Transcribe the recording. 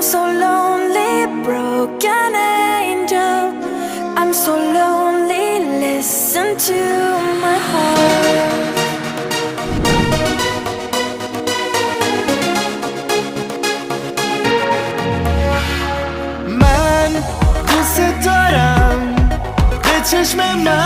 so lonely, broken angel. I'm so lonely, listen to my heart. من دوست دارم به چشم من